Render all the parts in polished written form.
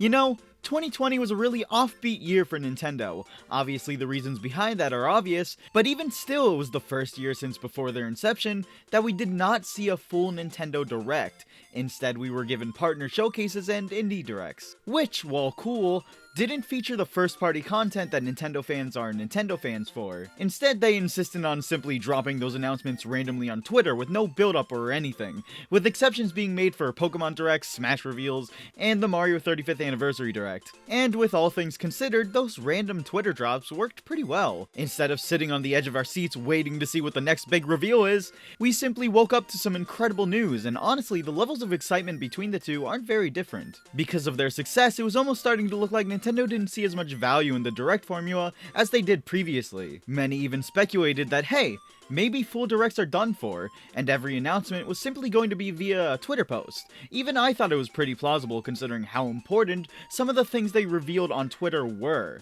You know, 2020 was a really offbeat year for Nintendo. Obviously the reasons behind that are obvious, but even still it was the first year since before their inception that we did not see a full Nintendo Direct. Instead we were given partner showcases and indie directs, which, while cool, didn't feature the first-party content that Nintendo fans are Nintendo fans for. Instead, they insisted on simply dropping those announcements randomly on Twitter with no build-up or anything, with exceptions being made for Pokemon Directs, Smash reveals, and the Mario 35th Anniversary Direct. And with all things considered, those random Twitter drops worked pretty well. Instead of sitting on the edge of our seats waiting to see what the next big reveal is, we simply woke up to some incredible news, and honestly, the levels of excitement between the two aren't very different. Because of their success, it was almost starting to look like Nintendo didn't see as much value in the Direct formula as they did previously. Many even speculated that, hey, maybe full Directs are done for, and every announcement was simply going to be via a Twitter post. Even I thought it was pretty plausible considering how important some of the things they revealed on Twitter were.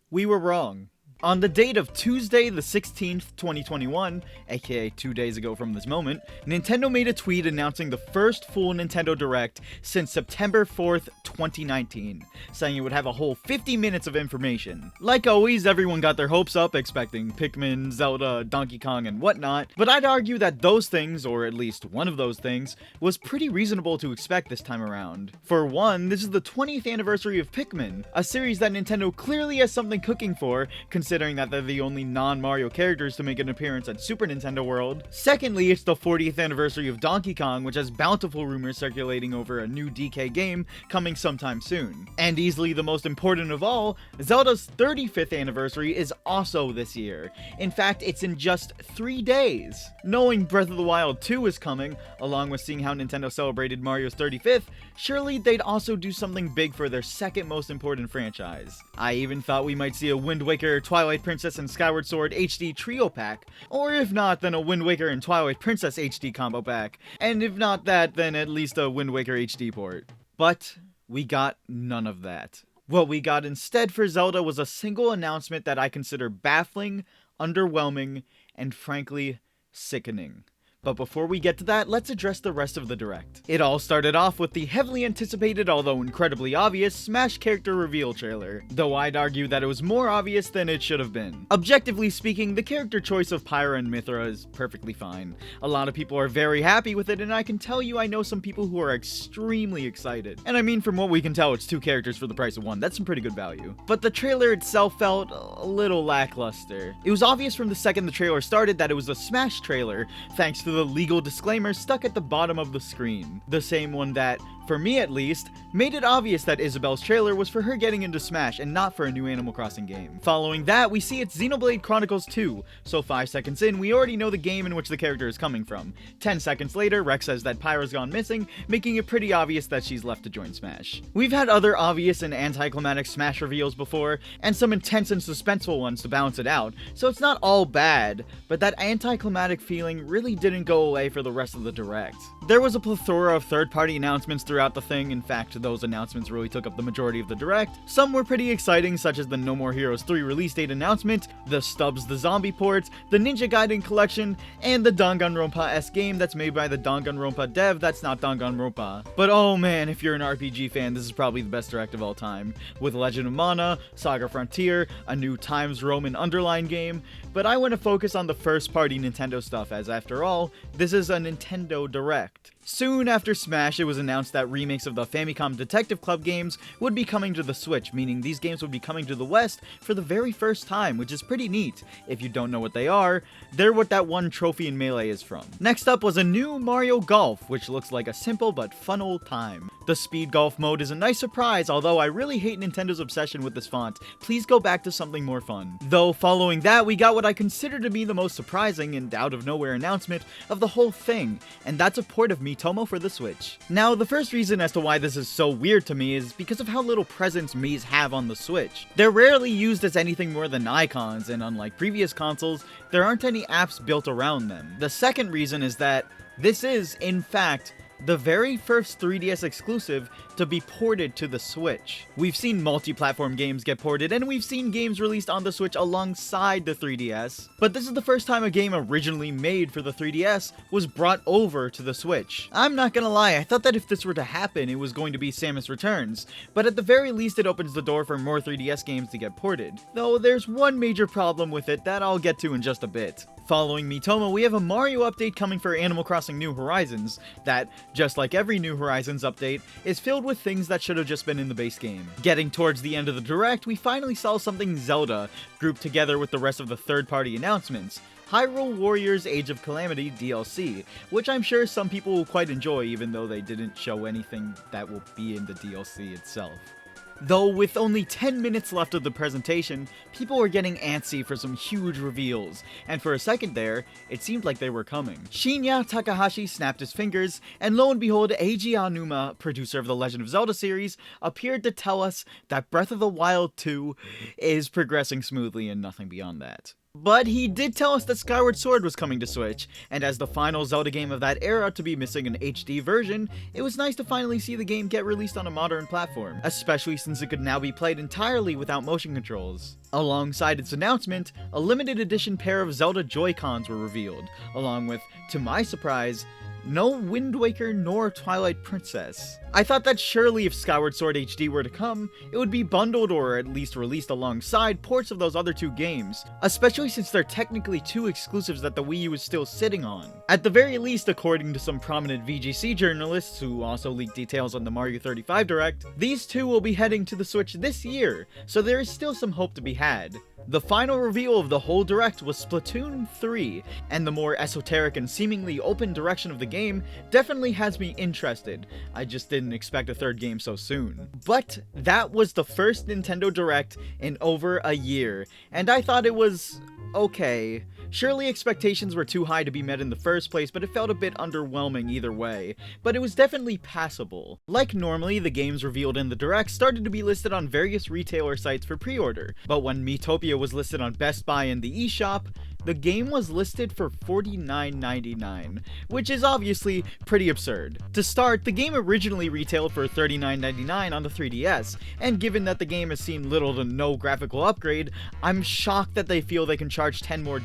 We were wrong. On the date of Tuesday the 16th, 2021, aka 2 days ago from this moment, Nintendo made a tweet announcing the first full Nintendo Direct since September 4th, 2019, saying it would have a whole 50 minutes of information. Like always, everyone got their hopes up expecting Pikmin, Zelda, Donkey Kong, and whatnot, but I'd argue that those things, or at least one of those things, was pretty reasonable to expect this time around. For one, this is the 20th anniversary of Pikmin, a series that Nintendo clearly has something cooking for, considering that they're the only non-Mario characters to make an appearance at Super Nintendo World. Secondly, it's the 40th anniversary of Donkey Kong, which has bountiful rumors circulating over a new DK game coming sometime soon. And easily the most important of all, Zelda's 35th anniversary is also this year. In fact, it's in just 3 days. Knowing Breath of the Wild 2 is coming, along with seeing how Nintendo celebrated Mario's 35th, surely they'd also do something big for their second most important franchise. I even thought we might see a Wind Waker, Twilight Princess, and Skyward Sword HD trio pack, or if not, then a Wind Waker and Twilight Princess HD combo pack, and if not that, then at least a Wind Waker HD port. But we got none of that. What we got instead for Zelda was a single announcement that I consider baffling, underwhelming, and frankly, sickening. But before we get to that, let's address the rest of the Direct. It all started off with the heavily anticipated, although incredibly obvious, Smash character reveal trailer, though I'd argue that it was more obvious than it should have been. Objectively speaking, the character choice of Pyra and Mythra is perfectly fine. A lot of people are very happy with it, and I can tell you I know some people who are extremely excited. And I mean, from what we can tell, it's 2 characters for the price of 1. That's some pretty good value. But the trailer itself felt a little lackluster. It was obvious from the second the trailer started that it was a Smash trailer, thanks to the legal disclaimer stuck at the bottom of the screen. The same one that, for me at least, made it obvious that Isabelle's trailer was for her getting into Smash and not for a new Animal Crossing game. Following that, we see it's Xenoblade Chronicles 2, so 5 seconds in, we already know the game in which the character is coming from. 10 seconds later, Rex says that Pyra's gone missing, making it pretty obvious that she's left to join Smash. We've had other obvious and anticlimactic Smash reveals before, and some intense and suspenseful ones to balance it out, so it's not all bad, but that anticlimactic feeling really didn't go away for the rest of the Direct. There was a plethora of third-party announcements throughout the thing. In fact, those announcements really took up the majority of the Direct. Some were pretty exciting, such as the No More Heroes 3 release date announcement, the Stubbs the Zombie port, the Ninja Gaiden collection, and the Danganronpa-esque game that's made by the Danganronpa dev that's not Danganronpa. But oh man, if you're an RPG fan, this is probably the best Direct of all time, with Legend of Mana, Saga Frontier, a new Times Roman Underline game, but I want to focus on the first-party Nintendo stuff, as after all, this is a Nintendo Direct. Soon after Smash, it was announced that remakes of the Famicom Detective Club games would be coming to the Switch, meaning these games would be coming to the West for the very first time, which is pretty neat. If you don't know what they are, they're what that one trophy in Melee is from. Next up was a new Mario Golf, which looks like a simple but fun old time. The Speed Golf mode is a nice surprise, although I really hate Nintendo's obsession with this font. Please go back to something more fun. Though following that, we got what I consider to be the most surprising and out-of-nowhere announcement of the whole thing, and that's a port of Miitomo for the Switch. Now, the first reason as to why this is so weird to me is because of how little presence Miis have on the Switch. They're rarely used as anything more than icons, and unlike previous consoles, there aren't any apps built around them. The second reason is that this is, in fact, the very first 3DS exclusive to be ported to the Switch. We've seen multi-platform games get ported, and we've seen games released on the Switch alongside the 3DS, but this is the first time a game originally made for the 3DS was brought over to the Switch. I'm not gonna lie, I thought that if this were to happen, it was going to be Samus Returns, but at the very least it opens the door for more 3DS games to get ported. Though there's one major problem with it that I'll get to in just a bit. Following Miitomo, we have a Mario update coming for Animal Crossing New Horizons that, just like every New Horizons update, is filled with things that should have just been in the base game. Getting towards the end of the Direct, we finally saw something Zelda, grouped together with the rest of the third-party announcements. Hyrule Warriors Age of Calamity DLC, which I'm sure some people will quite enjoy even though they didn't show anything that will be in the DLC itself. Though with only 10 minutes left of the presentation, people were getting antsy for some huge reveals, and for a second there, it seemed like they were coming. Shinya Takahashi snapped his fingers, and lo and behold, Eiji Aonuma, producer of the Legend of Zelda series, appeared to tell us that Breath of the Wild 2 is progressing smoothly and nothing beyond that. But he did tell us that Skyward Sword was coming to Switch, and as the final Zelda game of that era to be missing an HD version, it was nice to finally see the game get released on a modern platform, especially since it could now be played entirely without motion controls. Alongside its announcement, a limited edition pair of Zelda Joy-Cons were revealed, along with, to my surprise, no Wind Waker nor Twilight Princess. I thought that surely if Skyward Sword HD were to come, it would be bundled or at least released alongside ports of those other two games, especially since they're technically two exclusives that the Wii U is still sitting on. At the very least, according to some prominent VGC journalists who also leaked details on the Mario 35 Direct, these two will be heading to the Switch this year, so there is still some hope to be had. The final reveal of the whole Direct was Splatoon 3, and the more esoteric and seemingly open direction of the game definitely has me interested. I just didn't expect a third game so soon. But that was the first Nintendo Direct in over a year, and I thought it was okay. Surely expectations were too high to be met in the first place, but it felt a bit underwhelming either way. But it was definitely passable. Like normally, the games revealed in the Direct started to be listed on various retailer sites for pre-order, but when Miitopia was listed on Best Buy and the eShop, the game was listed for $49.99, which is obviously pretty absurd. To start, the game originally retailed for $39.99 on the 3DS, and given that the game has seen little to no graphical upgrade, I'm shocked that they feel they can charge $10 more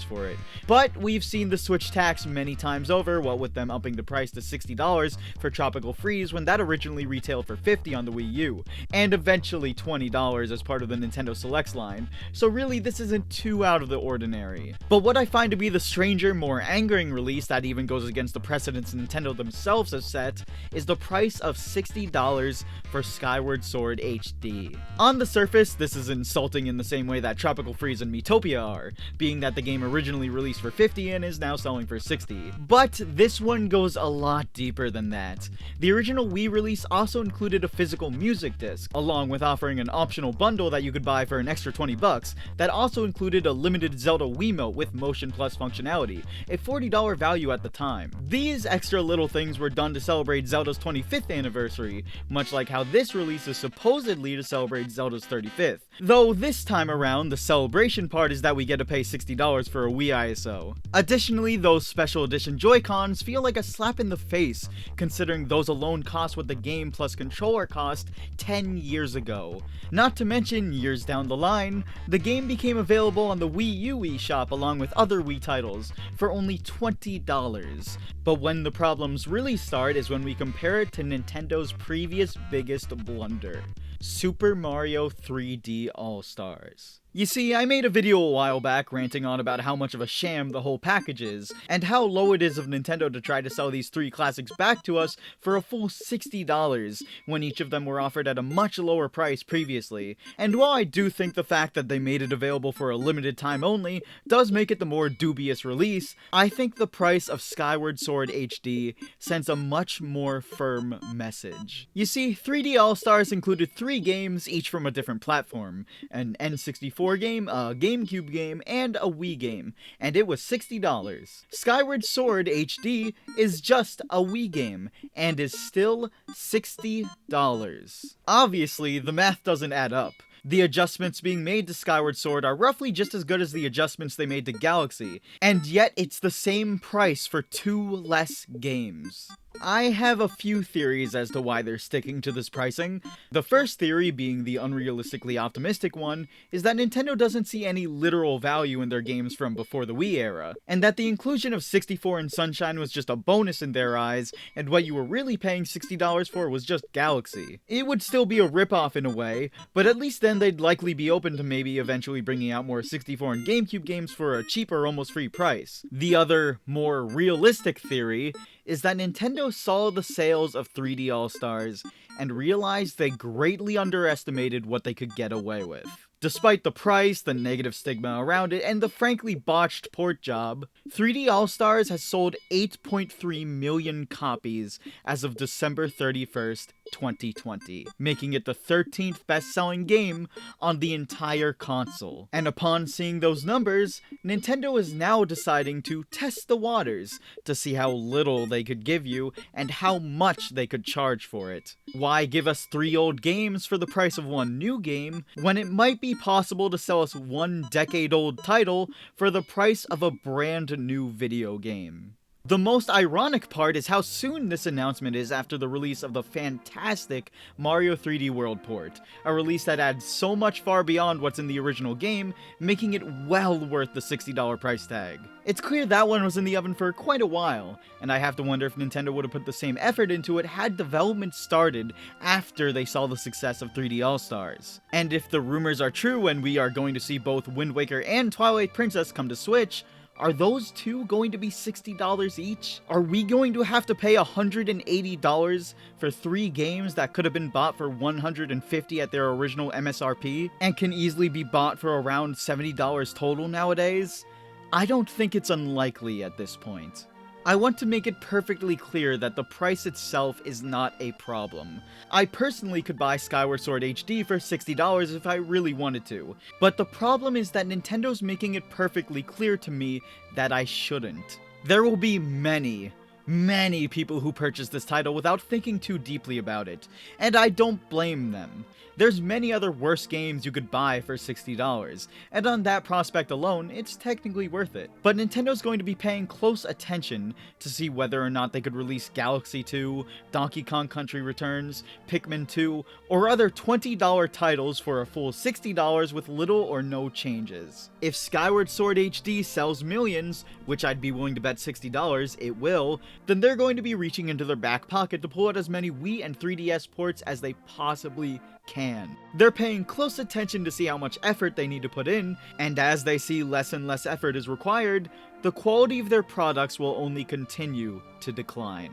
for it. But we've seen the Switch tax many times over, what with them upping the price to $60 for Tropical Freeze when that originally retailed for $50 on the Wii U, and eventually $20 as part of the Nintendo Selects line, so really this isn't too out of the ordinary. But what I find to be the stranger, more angering release that even goes against the precedents Nintendo themselves have set is the price of $60 for Skyward Sword HD. On the surface, this is insulting in the same way that Tropical Freeze and Miitopia are, being that the game originally released for $50 and is now selling for $60. But this one goes a lot deeper than that. The original Wii release also included a physical music disc, along with offering an optional bundle that you could buy for an extra $20 that also included a limited Zelda Wiimote with Motion Plus functionality, a $40 value at the time. These extra little things were done to celebrate Zelda's 25th anniversary, much like how this release is supposedly to celebrate Zelda's 35th. Though this time around, the celebration part is that we get to pay $60 for a Wii ISO. Additionally, those special edition Joy-Cons feel like a slap in the face, considering those alone cost what the game plus controller cost 10 years ago. Not to mention, years down the line, the game became available on the Wii U eShop along with other Wii titles for only $20. But when the problems really start is when we compare it to Nintendo's previous biggest blunder, Super Mario 3D All-Stars. You see, I made a video a while back ranting on about how much of a sham the whole package is, and how low it is of Nintendo to try to sell these three classics back to us for a full $60, when each of them were offered at a much lower price previously. And while I do think the fact that they made it available for a limited time only does make it the more dubious release, I think the price of Skyward Sword HD sends a much more firm message. You see, 3D All-Stars included 3 games, each from a different platform, an N64 game, a GameCube game, and a Wii game, and it was $60. Skyward Sword HD is just a Wii game, and is still $60. Obviously, the math doesn't add up. The adjustments being made to Skyward Sword are roughly just as good as the adjustments they made to Galaxy, and yet it's the same price for 2 less games. I have a few theories as to why they're sticking to this pricing. The first theory, being the unrealistically optimistic one, is that Nintendo doesn't see any literal value in their games from before the Wii era, and that the inclusion of 64 and Sunshine was just a bonus in their eyes, and what you were really paying $60 for was just Galaxy. It would still be a ripoff in a way, but at least then they'd likely be open to maybe eventually bringing out more 64 and GameCube games for a cheaper, almost free price. The other, more realistic theory is that Nintendo saw the sales of 3D All-Stars and realized they greatly underestimated what they could get away with. Despite the price, the negative stigma around it, and the frankly botched port job, 3D All-Stars has sold 8.3 million copies as of December 31st, 2020, making it the 13th best-selling game on the entire console. And upon seeing those numbers, Nintendo is now deciding to test the waters to see how little they could give you and how much they could charge for it. Why give us 3 old games for the price of 1 new game, when it might be possible to sell us 1 decade-old title for the price of a brand new video game? The most ironic part is how soon this announcement is after the release of the fantastic Mario 3D World port, a release that adds so much far beyond what's in the original game, making it well worth the $60 price tag. It's clear that one was in the oven for quite a while, and I have to wonder if Nintendo would have put the same effort into it had development started after they saw the success of 3D All-Stars. And if the rumors are true and we are going to see both Wind Waker and Twilight Princess come to Switch, are those two going to be $60 each? Are we going to have to pay $180 for 3 games that could have been bought for $150 at their original MSRP, and can easily be bought for around $70 total nowadays? I don't think it's unlikely at this point. I want to make it perfectly clear that the price itself is not a problem. I personally could buy Skyward Sword HD for $60 if I really wanted to, but the problem is that Nintendo's making it perfectly clear to me that I shouldn't. There will be many people who purchase this title without thinking too deeply about it, and I don't blame them. There's many other worse games you could buy for $60, and on that prospect alone, it's technically worth it. But Nintendo's going to be paying close attention to see whether or not they could release Galaxy 2, Donkey Kong Country Returns, Pikmin 2, or other $20 titles for a full $60 with little or no changes. If Skyward Sword HD sells millions, which I'd be willing to bet $60 it will, then they're going to be reaching into their back pocket to pull out as many Wii and 3DS ports as they possibly can. They're paying close attention to see how much effort they need to put in, and as they see less and less effort is required, the quality of their products will only continue to decline.